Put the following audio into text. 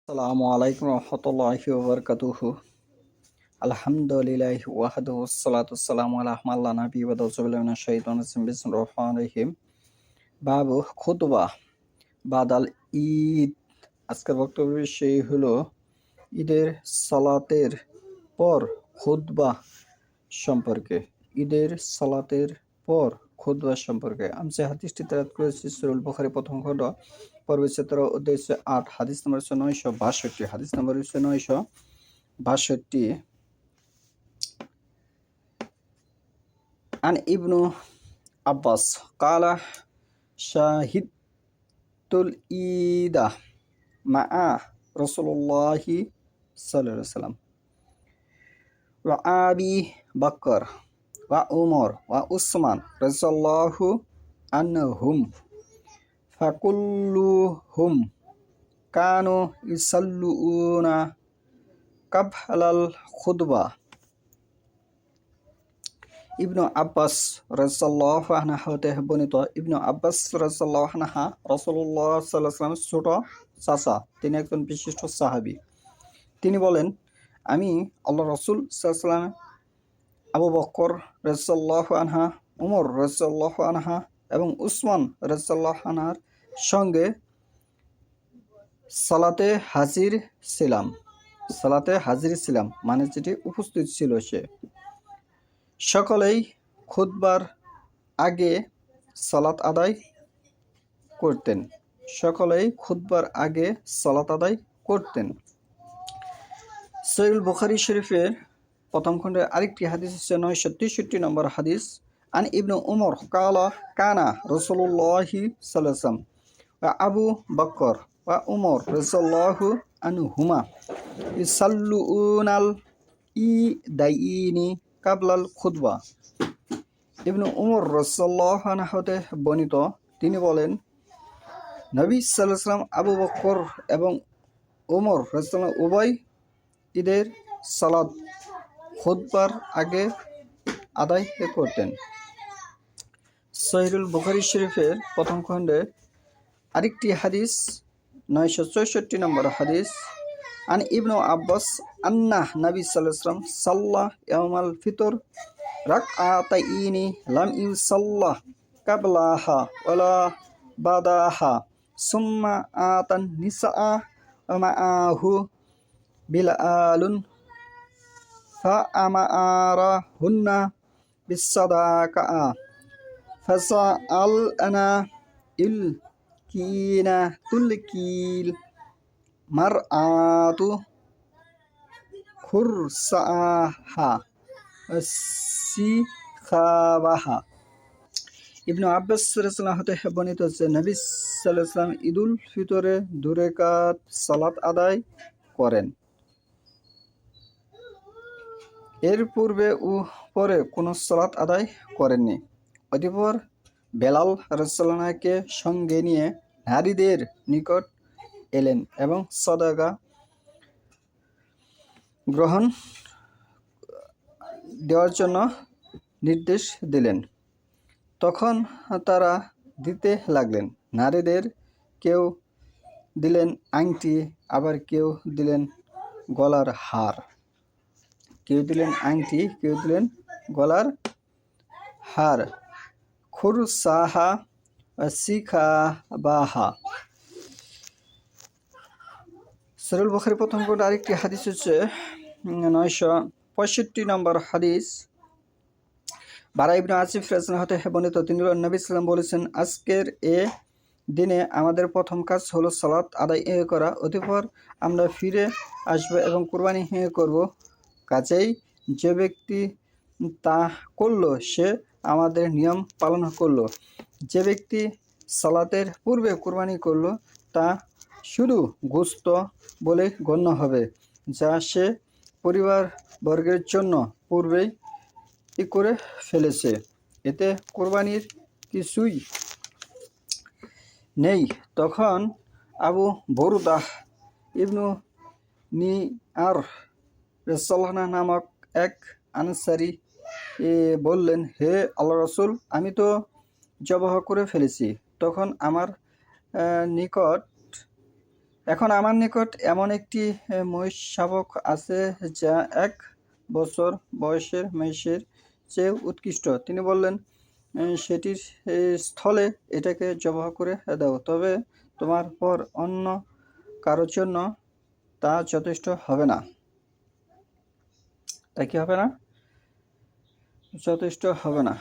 আসসালামু আলাইকুম রহমতুল্লাহি ওয়া বারাকাতুহু। আলহামদুলিল্লাহি ওয়াহদাহু ওয়াসসালাতু ওয়াসসালামু আলা মান লা নাবিয়্যা বা'দাহু। আউযু বিল্লাহি মিনাশ শাইতানির রাজিম। বিসমিল্লাহির রহমানির রহিম। বাবু খুতবা বাদাল ঈদ। আজকের বক্তব্যের বিষয় হলো ঈদের সালাতের পর খুতবা সম্পর্কে। ঈদের সালাতের পর খুতবা সম্পর্কে আমি যে হাদিসটি তেলাওয়াত করেছি সূরা বুখারী প্রথম খণ্ড পর্ব ১৭ অধ্যায় ৮ হাদিস নম্বর ৯৬২। হাদিস নম্বর ৯৬২। আন ইবনু আব্বাস কালা শাহিদতুল ঈদা মা'a রাসূলুল্লাহি সাল্লাল্লাহু আলাইহি ওয়াসাল্লাম ওয়া আবি বকর ওয়া উমর ওয়া উসমান রাদিয়াল্লাহু আনহুম ফাকুল্লুহুম কানু ইসাল্লুনা কাবলাল খুতবা। ইবনু আব্বাস রাদিয়াল্লাহু আনহু হতে বর্ণিত। ইবনু আব্বাস রাদিয়াল্লাহু আনহু রাসূলুল্লাহ সাল্লাল্লাহু আলাইহি ওয়াসাল্লামের ছোট চাচা, তিনি একজন বিশিষ্ট সাহাবী। তিনি বলেন, আমি আল্লাহ রাসূল সাল্লাল্লাহু আলাইহি ওয়াসাল্লাম, আবু বকর রাদিয়াল্লাহু আনহু, উমর রাদিয়াল্লাহু আনহু এবং উসমান রাদিয়াল্লাহু আনহুর সঙ্গে সালাতে হাজির ছিলাম, মানে যেটি উপস্থিত ছিল সে। সকলেই খুতবার আগে সালাত আদায় করতেন। সহিহ বুখারী শরীফের প্রথম খণ্ডের আরেকটি হাদিস হচ্ছে ৯৬৩ নম্বর হাদিস। আন ইবনু উমর কালা কানা রাসূলুল্লাহি সাল্লাল্লাহু আলাইহি ওয়াসাল্লাম ওয়া আবু বকর ওয়া উমর রাদিয়াল্লাহু আনহুমা ইসাল্লুনাল ঈদাইনি কাবলাল খুতবা। ইবনু উমর রাদিয়াল্লাহু আনহু হতে বর্ণিত, তিনি বলেন, নবী সাল্লাল্লাহু আলাইহি ওয়াসাল্লাম, আবু বকর এবং উমর রাদিয়াল্লাহু উভয় ঈদের সালাত খুতবার আগে আদায় করতেন। সহিহুল বুখারী শরীফের প্রথম খণ্ডে আরেকটি হাদিস ৯৬৪ নম্বর হাদিস। আন ইবনু আব্বাস আন্না নবী সাল্লাল্লাহু আলাইহি ওয়াসাল্লাম সাল্লা ইয়াউমাল ফিতর রাকআতাইনি লাম ইউসাল্লা কাবলাহা ওয়ালা বাদাহা সুম্মা আতান নিসা মাআহু বিলালুন ফাআমারাহুন্না বিসসাদাকা ফাসআলনা ইলকিনা তুলকিল মারআতু খুরসাহা সিখাবাহা। ইবনু আব্বাস রাদিয়াল্লাহু হতে বর্ণিত যে নবী সাল্লাল্লাহু আলাইহি ওয়াসাল্লাম ঈদুল ফিতরে ২ রাকাত সালাত আদায় করেন। এর পূর্বে ও পরে কোনো সালাত আদায় করেননি। অতঃপর বেলাল রাদিয়াল্লাহু আনহুকে সঙ্গে নিয়ে নারীদের নিকট এলেন এবং সাদাকা গ্রহণ দেওয়ার জন্য নির্দেশ দিলেন। তখন তারা দিতে লাগলেন। নারীদের কেউ দিলেন আংটি, আবার কেউ দিলেন গলার হার, খুরসাহা সিখাবাহা। সহিহ বুখারী প্রথম খণ্ড আরেকটি হাদিস হচ্ছে ৯৬৫ নম্বর হাদিস। বারা ইবনে আসিফ রাদিয়াল্লাহু হতে বর্ণিত, তিনি বলেন, নবী সাল্লাল্লাহু আলাইহি ওয়াসাল্লাম বলেছেন, আজকের এ দিনে আমাদের প্রথম কাজ হলো সালাত আদায় করা। অতঃপর আমরা ফিরে আসব এবং কুরবানি করব। কাজেই যে ব্যক্তি তা করল সে আমাদের নিয়ম পালন করল। যে ব্যক্তি সালাতের পূর্বে কুরবানি করল তা শুধু গোশত বলে গণ্য হবে, যা সে পরিবার বর্গের জন্য পূর্বেই করে ফেলেছে। এতে কুরবানির কিছুই নেই। তখন আবু বুরদাহ ইবনু নিয়ার রাদিয়াল্লাহু আনহু নামক এক আনসারী বললেন, হে আল্লাহর রাসূল, আমি তো জবাহ করে ফেলেছি। তখন আমার নিকট এখন আমার নিকট এমন একটি মহিষ শাবক আছে যা 1 বছর বয়সের মহিষের চেয়ে উৎকৃষ্ট। তিনি বললেন, সেটির স্থলে এটাকে জবাহ করে দাও, তবে তোমার পর অন্য কারোর জন্য তা যথেষ্ট হবে না। তা কি হবে না? যথেষ্ট হবে না।